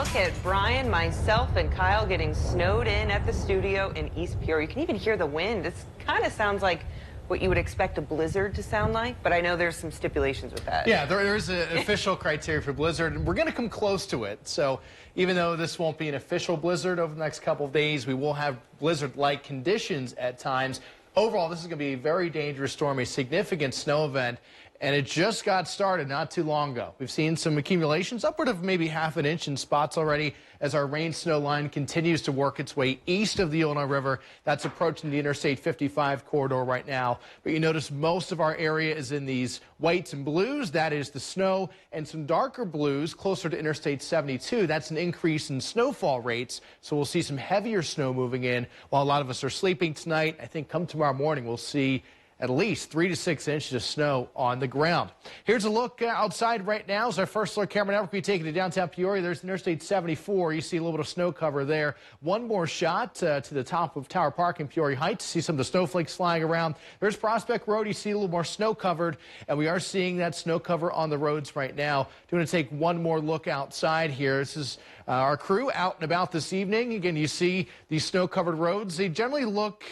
look at Brian, myself, and Kyle getting snowed in at the studio in East Peoria. You can even hear the wind. This kind of sounds like what you would expect a blizzard to sound like, but I know there's some stipulations with that. Yeah, there is an official criteria for blizzard, and we're going to come close to it. So even though this won't be an official blizzard over the next couple of days, we will have blizzard-like conditions at times. Overall, this is going to be a very dangerous storm, a significant snow event, and it just got started not too long ago. We've seen some accumulations, upward of maybe ½ an inch in spots already, as our rain-snow line continues to work its way east of the Illinois River. That's approaching the Interstate 55 corridor right now. But you notice most of our area is in these whites and blues. That is the snow, and some darker blues closer to Interstate 72. That's an increase in snowfall rates. So we'll see some heavier snow moving in while a lot of us are sleeping tonight. I think come tomorrow morning, we'll see at least 3 to 6 inches of snow on the ground. Here's a look outside right now. As our first look camera network, we take it to downtown Peoria. There's Interstate 74. You see a little bit of snow cover there. One more shot to the top of Tower Park in Peoria Heights. See some of the snowflakes flying around. There's Prospect Road. You see a little more snow covered, and we are seeing that snow cover on the roads right now. Going to take one more look outside here. This is our crew out and about this evening. Again, you see these snow-covered roads. They generally look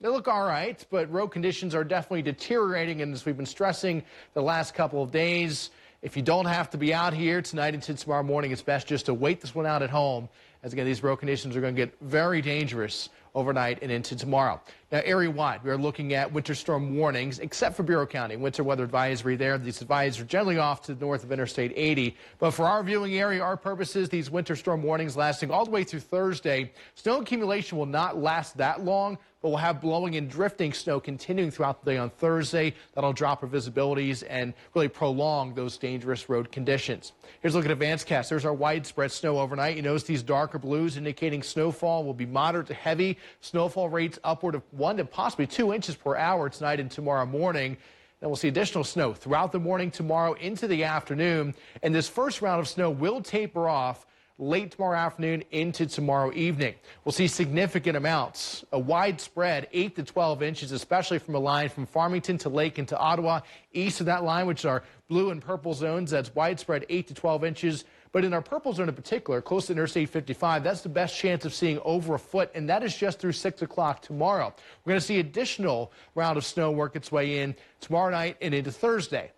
all right, but road conditions are definitely deteriorating, and as we've been stressing the last couple of days, if you don't have to be out here tonight into tomorrow morning, it's best just to wait this one out at home, as again, these road conditions are going to get very dangerous overnight and into tomorrow. Now, area-wide, we are looking at winter storm warnings, except for Bureau County. Winter weather advisory there. These advisories are generally off to the north of Interstate 80. But for our viewing area, our purposes, these winter storm warnings lasting all the way through Thursday. Snow accumulation will not last that long, but we'll have blowing and drifting snow continuing throughout the day on Thursday. That'll drop our visibilities and really prolong those dangerous road conditions. Here's a look at AdvanceCast. There's our widespread snow overnight. You notice these darker blues indicating snowfall will be moderate to heavy. Snowfall rates upward of 1 to possibly 2 inches per hour tonight and tomorrow morning. Then we'll see additional snow throughout the morning tomorrow into the afternoon. And this first round of snow will taper off late tomorrow afternoon into tomorrow evening. We'll see significant amounts, a widespread 8 to 12 inches, especially from a line from Farmington to Lake into Ottawa. East of that line, which are blue and purple zones, that's widespread 8 to 12 inches. But in our purple zone in particular, close to Interstate 55, that's the best chance of seeing over a foot, and that is just through 6 o'clock tomorrow. We're going to see additional round of snow work its way in tomorrow night and into Thursday.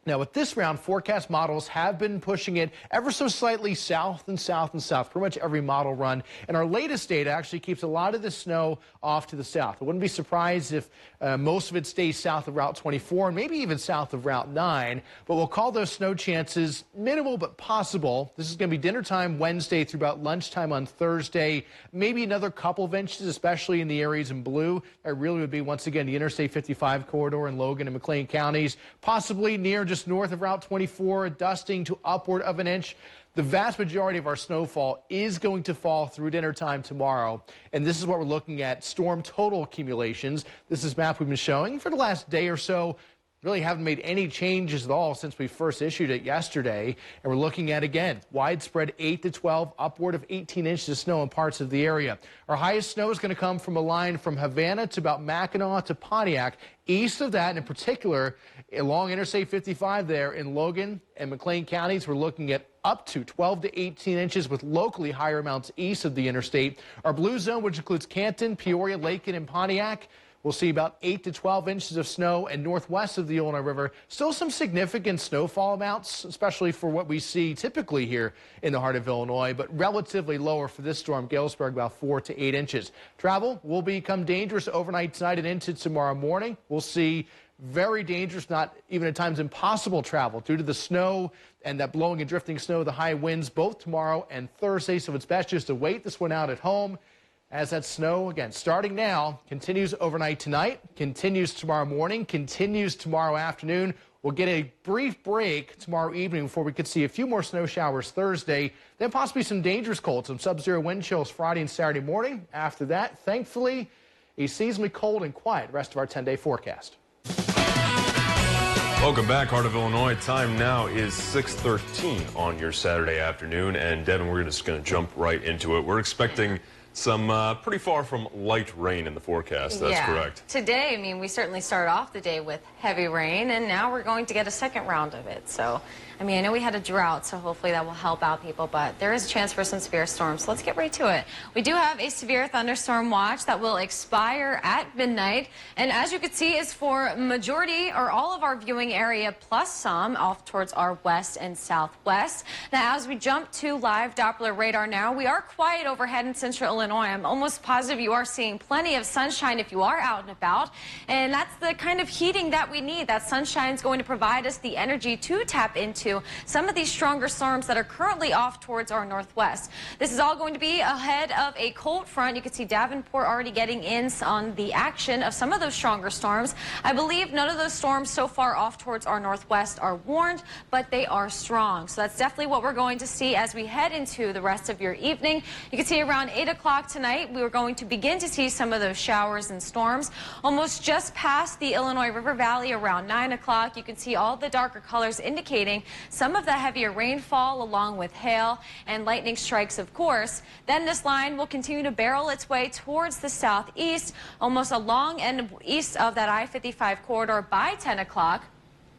Now, with this round, forecast models have been pushing it ever so slightly south and south and south, pretty much every model run. And our latest data actually keeps a lot of the snow off to the south. I wouldn't be surprised if most of it stays south of Route 24 and maybe even south of Route 9. But we'll call those snow chances minimal but possible. This is going to be dinner time Wednesday through about lunchtime on Thursday. Maybe another couple of inches, especially in the areas in blue. That really would be, once again, the Interstate 55 corridor in Logan and McLean counties, possibly near just north of Route 24, dusting to upward of an inch. The vast majority of our snowfall is going to fall through dinner time tomorrow, and this is what we're looking at, storm total accumulations. This is a map we've been showing for the last day or so. Really haven't made any changes at all since we first issued it yesterday. And we're looking at, again, widespread 8 to 12, upward of 18 inches of snow in parts of the area. Our highest snow is going to come from a line from Havana to about Mackinac to Pontiac. East of that, and in particular, along Interstate 55 there in Logan and McLean counties, we're looking at up to 12 to 18 inches with locally higher amounts east of the interstate. Our blue zone, which includes Canton, Peoria, Lakin, and Pontiac, we'll see about 8 to 12 inches of snow, and northwest of the Illinois River, still some significant snowfall amounts, especially for what we see typically here in the heart of Illinois, but relatively lower for this storm, Galesburg, about 4 to 8 inches. Travel will become dangerous overnight tonight and into tomorrow morning. We'll see very dangerous, not even at times impossible travel due to the snow and that blowing and drifting snow, the high winds both tomorrow and Thursday, so it's best just to wait this one out at home. As that snow, again, starting now, continues overnight tonight, continues tomorrow morning, continues tomorrow afternoon. We'll get a brief break tomorrow evening before we could see a few more snow showers Thursday, then possibly some dangerous cold, some sub-zero wind chills Friday and Saturday morning. After that, thankfully, a seasonally cold and quiet rest of our 10-day forecast. Welcome back, Heart of Illinois. Time now is 6:13 on your Saturday afternoon. And Devin, we're just going to jump right into it. We're expecting some pretty far from light rain in the forecast. That's correct. Today, I mean, we certainly started off the day with heavy rain, and now we're going to get a second round of it. So, I mean, I know we had a drought, so hopefully that will help out people, but there is a chance for some severe storms. So let's get right to it. We do have a severe thunderstorm watch that will expire at midnight, and as you can see, is for majority or all of our viewing area plus some off towards our west and southwest. Now, as we jump to live Doppler radar now, we are quiet overhead in central Illinois. I'm almost positive you are seeing plenty of sunshine if you are out and about, and that's the kind of heating that we need. That sunshine is going to provide us the energy to tap into some of these stronger storms that are currently off towards our northwest. This is all going to be ahead of a cold front. You can see Davenport already getting in on the action of some of those stronger storms. I believe none of those storms so far off towards our northwest are warned, but they are strong. So that's definitely what we're going to see as we head into the rest of your evening. You can see around 8 o'clock tonight, we are going to begin to see some of those showers and storms almost just past the Illinois River Valley around 9 o'clock. You can see all the darker colors indicating some of the heavier rainfall along with hail and lightning strikes, of course. Then this line will continue to barrel its way towards the southeast, almost along and east of that I-55 corridor by 10 o'clock.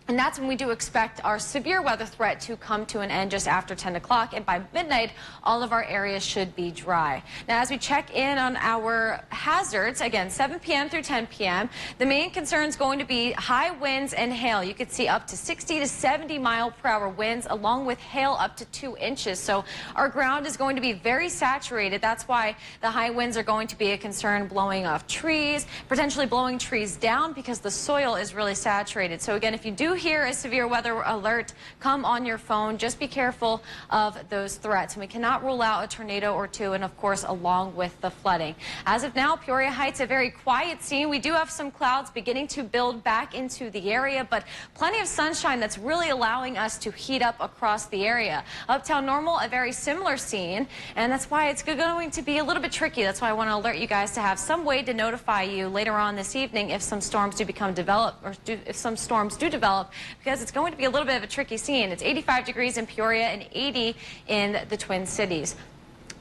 And that's when we do expect our severe weather threat to come to an end just after 10 o'clock. And by midnight, all of our areas should be dry. Now, as we check in on our hazards, again, 7 p.m. through 10 p.m., the main concern is going to be high winds and hail. You could see up to 60 to 70 mile per hour winds, along with hail up to 2 inches. So our ground is going to be very saturated. That's why the high winds are going to be a concern, blowing off trees, potentially blowing trees down because the soil is really saturated. So again, if you do hear a severe weather alert come on your phone, just be careful of those threats. And we cannot rule out a tornado or two, and of course along with the flooding. As of now, Peoria Heights, a very quiet scene. We do have some clouds beginning to build back into the area, but plenty of sunshine that's really allowing us to heat up across the area. Uptown Normal, a very similar scene, and that's why it's going to be a little bit tricky. That's why I want to alert you guys to have some way to notify you later on this evening if some storms do become developed, or if some storms do develop, because it's going to be a little bit of a tricky scene. It's 85 degrees in Peoria and 80 in the Twin Cities.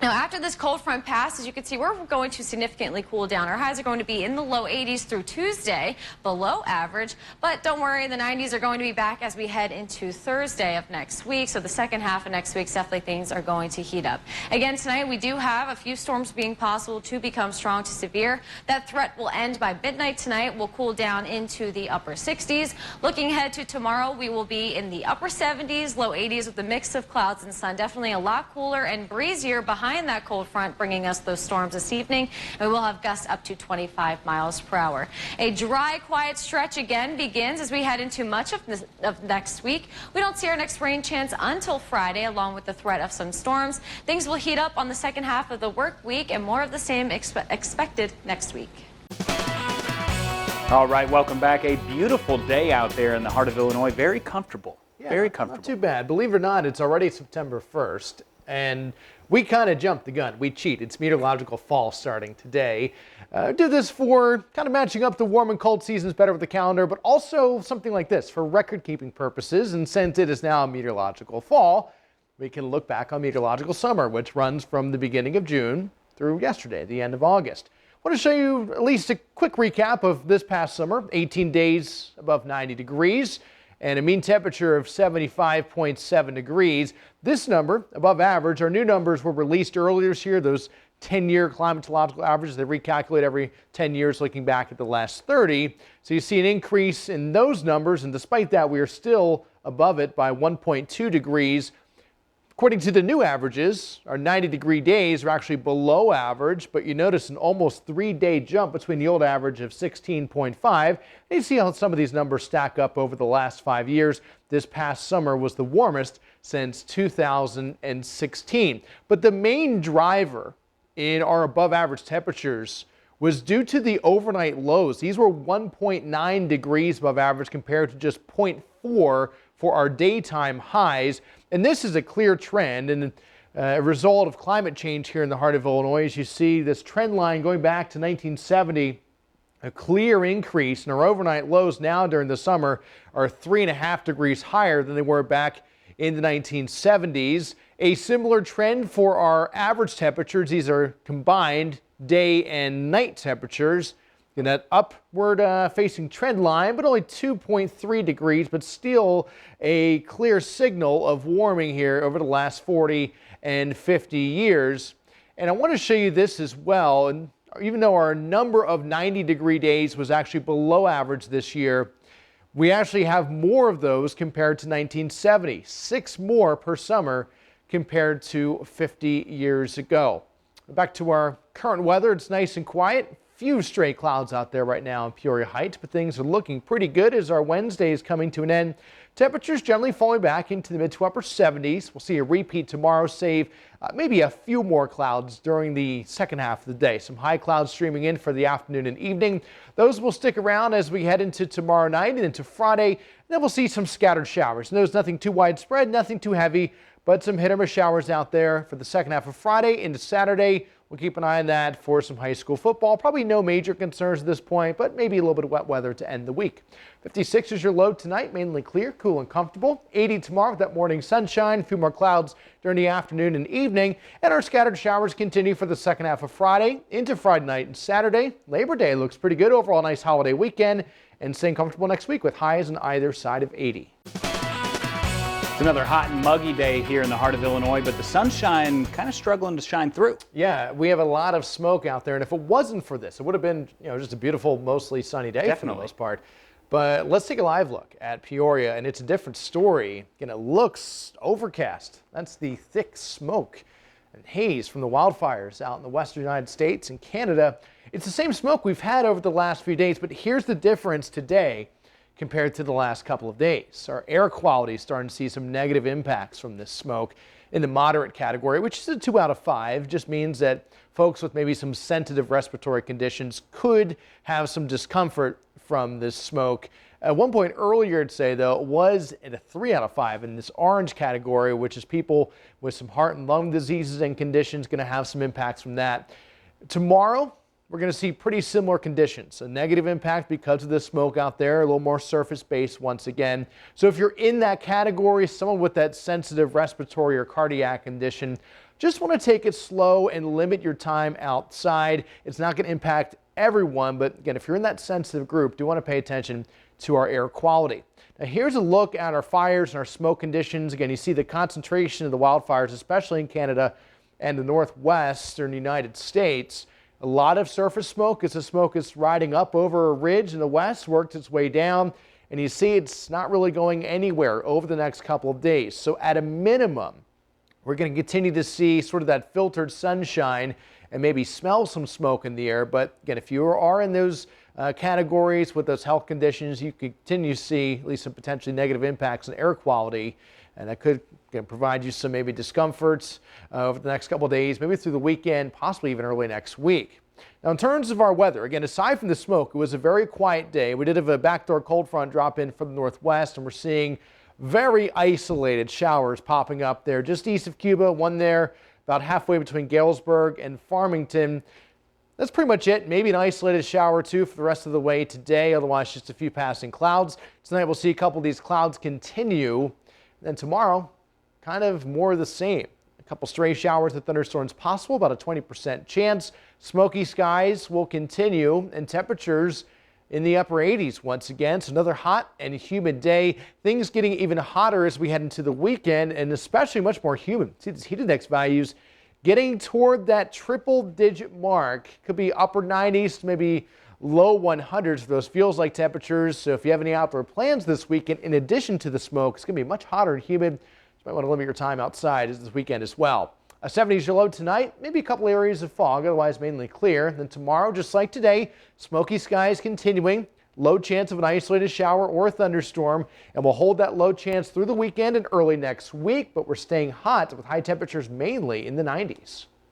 Now, after this cold front passes, you can see we're going to significantly cool down. Our highs are going to be in the low 80s through Tuesday, below average. But don't worry, the 90s are going to be back as we head into Thursday of next week. So the second half of next week, definitely things are going to heat up. Again, tonight we do have a few storms being possible to become strong to severe. That threat will end by midnight tonight. We'll cool down into the upper 60s. Looking ahead to tomorrow, we will be in the upper 70s, low 80s with a mix of clouds and sun. Definitely a lot cooler and breezier behind that cold front, bringing us those storms this evening. And we will have gusts up to 25 miles per hour. A dry, quiet stretch again begins as we head into much of next week. We don't see our next rain chance until Friday, along with the threat of some storms. Things will heat up on the second half of the work week, and more of the same expected next week. All right, welcome back. A beautiful day out there in the heart of Illinois. Very comfortable. Yeah, very comfortable. Not too bad. Believe it or not, it's already September 1st. And we kind of jumped the gun. We cheat. It's meteorological fall starting today. Do this for kind of matching up the warm and cold seasons better with the calendar, but also something like this for record-keeping purposes. And since it is now meteorological fall, we can look back on meteorological summer, which runs from the beginning of June through yesterday, the end of August. I want to show you at least a quick recap of this past summer. 18 days above 90 degrees. And a mean temperature of 75.7 degrees. This number, above average, our new numbers were released earlier this year, those 10-year climatological averages. They recalculate every 10 years looking back at the last 30. So you see an increase in those numbers, and despite that, we are still above it by 1.2 degrees. According to the new averages, our 90-degree days are actually below average, but you notice an almost 3-day jump between the old average of 16.5. And you see how some of these numbers stack up over the last 5 years. This past summer was the warmest since 2016. But the main driver in our above-average temperatures was due to the overnight lows. These were 1.9 degrees above average compared to just 0.4 for our daytime highs. And this is a clear trend and a result of climate change here in the heart of Illinois. As you see this trend line going back to 1970, a clear increase in our overnight lows now during the summer are 3.5 degrees higher than they were back in the 1970s. A similar trend for our average temperatures. These are combined day and night temperatures in that upward facing trend line, but only 2.3 degrees, but still a clear signal of warming here over the last 40 and 50 years. And I want to show you this as well. And even though our number of 90-degree days was actually below average this year, we actually have more of those compared to 1970, 6 more per summer compared to 50 years ago. Back to our current weather. It's nice and quiet. Few stray clouds out there right now in Peoria Heights, but things are looking pretty good as our Wednesday is coming to an end. Temperatures generally falling back into the mid to upper 70s. We'll see a repeat tomorrow, save maybe a few more clouds during the second half of the day. Some high clouds streaming in for the afternoon and evening. Those will stick around as we head into tomorrow night and into Friday. Then we'll see some scattered showers. And there's nothing too widespread, nothing too heavy, but some hit or miss showers out there for the second half of Friday into Saturday. We'll keep an eye on that for some high school football. Probably no major concerns at this point, but maybe a little bit of wet weather to end the week. 56 is your low tonight, mainly clear, cool and comfortable. 80 tomorrow with that morning sunshine, a few more clouds during the afternoon and evening. And our scattered showers continue for the second half of Friday into Friday night and Saturday. Labor Day looks pretty good. Overall, nice holiday weekend and staying comfortable next week with highs on either side of 80. It's another hot and muggy day here in the heart of Illinois, but the sunshine kind of struggling to shine through. Yeah, we have a lot of smoke out there, and if it wasn't for this, it would have been, just a beautiful, mostly sunny day for the most part. But let's take a live look at Peoria, and it's a different story. Again, it looks overcast. That's the thick smoke and haze from the wildfires out in the western United States and Canada. It's the same smoke we've had over the last few days, but here's the difference today compared to the last couple of days. Our air quality is starting to see some negative impacts from this smoke in the moderate category, which is a 2 out of 5. Just means that folks with maybe some sensitive respiratory conditions could have some discomfort from this smoke. At one point earlier, I'd say, though, it was at a 3 out of 5 in this orange category, which is people with some heart and lung diseases and conditions going to have some impacts from that. Tomorrow, we're going to see pretty similar conditions. A negative impact because of the smoke out there, a little more surface-based once again. So if you're in that category, someone with that sensitive respiratory or cardiac condition, just want to take it slow and limit your time outside. It's not going to impact everyone, but again, if you're in that sensitive group, do want to pay attention to our air quality. Now here's a look at our fires and our smoke conditions. Again, you see the concentration of the wildfires, especially in Canada and the northwestern United States. A lot of surface smoke as the smoke is riding up over a ridge in the west, worked its way down, and you see it's not really going anywhere over the next couple of days. So at a minimum, we're going to continue to see sort of that filtered sunshine and maybe smell some smoke in the air. But again, if you are in those categories with those health conditions, you could continue to see at least some potentially negative impacts on air quality. And that could provide you some maybe discomforts over the next couple of days, maybe through the weekend, possibly even early next week. Now, in terms of our weather, again, aside from the smoke, it was a very quiet day. We did have a backdoor cold front drop in from the northwest, and we're seeing very isolated showers popping up there just east of Cuba, one there about halfway between Galesburg and Farmington. That's pretty much it. Maybe an isolated shower or two for the rest of the way today, otherwise just a few passing clouds. Tonight we'll see a couple of these clouds continue. Then tomorrow, kind of more of the same. A couple stray showers and thunderstorms possible, about a 20% chance. Smoky skies will continue and temperatures in the upper 80s once again. So another hot and humid day. Things getting even hotter as we head into the weekend and especially much more humid. See these heat index values getting toward that triple-digit mark. Could be upper 90s to maybe low 100s for those feels-like temperatures. So if you have any outdoor plans this weekend, in addition to the smoke, it's going to be much hotter and humid. So you might want to limit your time outside this weekend as well. A 70s your low tonight, maybe a couple areas of fog, otherwise mainly clear. Then tomorrow, just like today, smoky skies continuing. Low chance of an isolated shower or a thunderstorm, and we'll hold that low chance through the weekend and early next week, but we're staying hot with high temperatures mainly in the 90s.